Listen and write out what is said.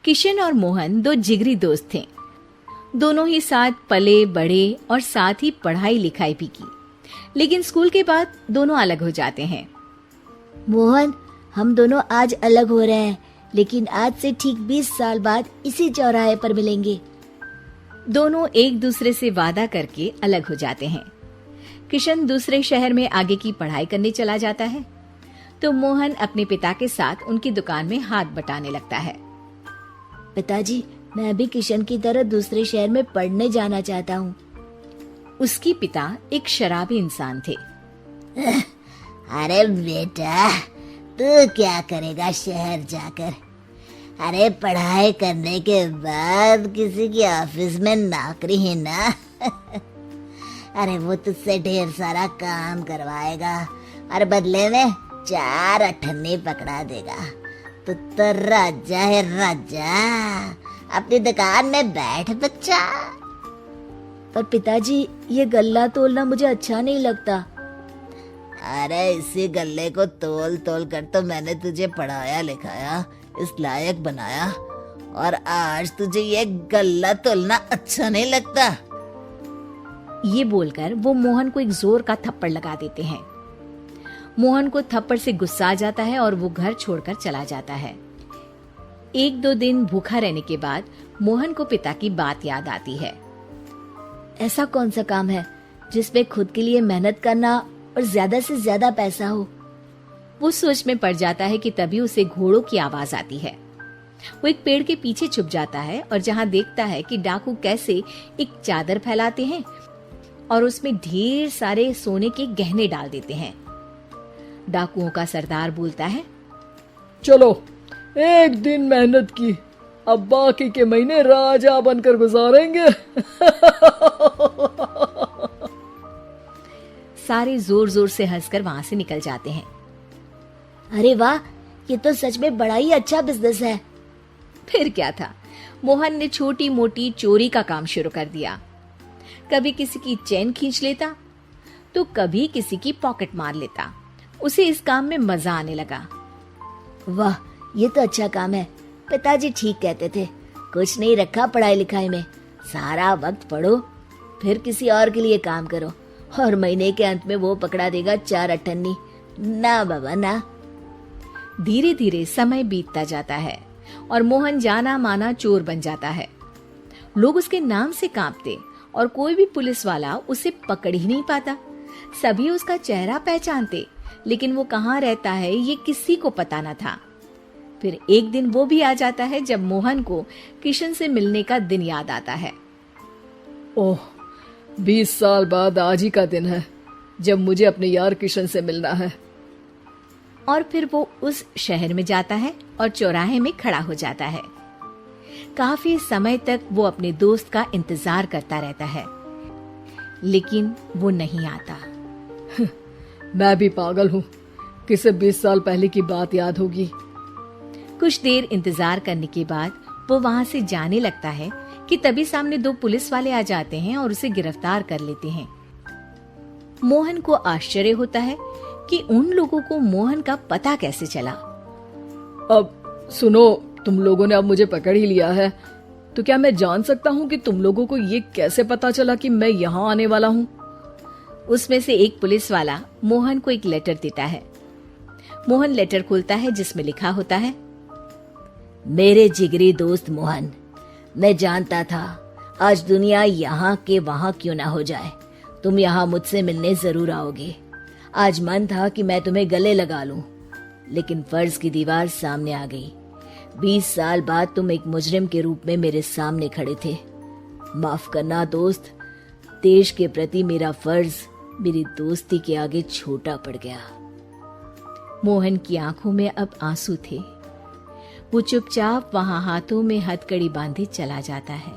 किशन और मोहन दो जिगरी दोस्त थे। दोनों ही साथ पले बड़े और साथ ही पढ़ाई लिखाई भी की, लेकिन स्कूल के बाद दोनों अलग हो जाते हैं। मोहन, हम दोनों आज अलग हो रहे हैं, लेकिन आज से ठीक 20 साल बाद इसी चौराहे पर मिलेंगे। दोनों एक दूसरे से वादा करके अलग हो जाते हैं। किशन दूसरे शहर में आगे की पढ़ाई करने चला जाता है, तो मोहन अपने पिता के साथ उनकी दुकान में हाथ बटाने लगता है। पिताजी, मैं भी किशन की तरह दूसरे शहर में पढ़ने जाना चाहता हूँ। उसके पिता एक शराबी इंसान थे। अरे बेटा, तू क्या करेगा शहर जाकर? अरे पढ़ाई करने के बाद किसी की ऑफिस में नौकरी है ना। अरे वो तुझसे ढेर सारा काम करवाएगा और बदले में 4 अठन्नी पकड़ा देगा। तो राजा है राजा, अपनी दुकान में बैठ बच्चा। पर पिताजी, ये गल्ला तोलना मुझे अच्छा नहीं लगता। अरे इसी गल्ले को तोल तोल कर तो मैंने तुझे पढ़ाया लिखाया, इस लायक बनाया, और आज तुझे ये गल्ला तोलना अच्छा नहीं लगता। ये बोलकर वो मोहन को एक जोर का थप्पड़ लगा देते हैं। मोहन को थप्पड़ से गुस्सा आ जाता है और वो घर छोड़कर चला जाता है। 1-2 दिन भूखा रहने के बाद मोहन को पिता की बात याद आती है। ऐसा कौन सा काम है जिसमें खुद के लिए मेहनत करना और ज्यादा से ज्यादा पैसा हो? वो सोच में पड़ जाता है कि तभी उसे घोड़ों की आवाज आती है। वो एक पेड़ के पीछे छुप जाता है और जहाँ देखता है कि डाकू कैसे एक चादर फैलाते हैं और उसमें ढेर सारे सोने के गहने डाल देते हैं। डाकुओं का सरदार बोलता है, चलो, एक दिन मेहनत की, अब बाकी के महीने राजा बनकर गुजारेंगे। सारे जोर जोर से हंसकर वहां से निकल जाते हैं। अरे वाह, ये तो सच में बड़ा ही अच्छा बिजनेस है। फिर क्या था, मोहन ने छोटी मोटी चोरी का काम शुरू कर दिया। कभी किसी की चेन खींच लेता तो कभी किसी की पॉकेट मार लेता। उसे इस काम में मजा आने लगा। वाह, ये तो अच्छा काम है। पिताजी ठीक कहते थे, कुछ नहीं रखा पढ़ाई लिखाई में, सारा वक्त पढ़ो, फिर किसी और के लिए काम करो, और महीने के अंत में वो पकड़ा देगा 4 अठन्नी। ना बाबा ना। धीरे धीरे समय बीतता जाता है और मोहन जाना माना चोर बन जाता है। लोग उसके नाम से कांपते और कोई भी पुलिस वाला उसे पकड़ ही नहीं पाता। सभी उसका चेहरा पहचानते, लेकिन वो कहाँ रहता है ये किसी को पता न था। फिर एक दिन वो भी आ जाता है जब मोहन को किशन से मिलने का दिन याद आता है। ओह, 20 साल बाद आज ही का दिन है जब मुझे अपने यार किशन से मिलना है। और फिर वो उस शहर में जाता है और चौराहे में खड़ा हो जाता है। काफी समय तक वो अपने दोस्त का इंतजार करता रहता है, लेकिन वो नहीं आता। मैं भी पागल हूँ, किसे 20 साल पहले की बात याद होगी। कुछ देर इंतजार करने के बाद वो वहां से जाने लगता है कि तभी सामने 2 पुलिस वाले आ जाते हैं और उसे गिरफ्तार कर लेते हैं। मोहन को आश्चर्य होता है कि उन लोगों को मोहन का पता कैसे चला। अब सुनो, तुम लोगों ने अब मुझे पकड़ ही लिया है, तो क्या मैं जान सकता हूँ कि तुम लोगों को ये कैसे पता चला कि मैं यहाँ आने वाला हूँ? उसमें से एक पुलिस वाला मोहन को एक लेटर देता है। मोहन लेटर खोलता है जिसमें लिखा होता है, मेरे जिगरी दोस्त मोहन, मैं जानता था आज दुनिया यहाँ के वहाँ क्यों ना हो जाए, तुम यहाँ मुझसे मिलने जरूर आओगे। आज मन था कि मैं तुम्हें गले लगा लूं, लेकिन फर्ज की दीवार सामने आ गई। 20 साल बाद तुम एक मुजरिम के रूप में मेरे सामने खड़े थे। माफ करना दोस्त, देश के प्रति मेरा फर्ज मेरी दोस्ती के आगे छोटा पड़ गया। मोहन की आंखों में अब आंसू थे। वो चुपचाप वहां हाथों में हथकड़ी बांधे चला जाता है।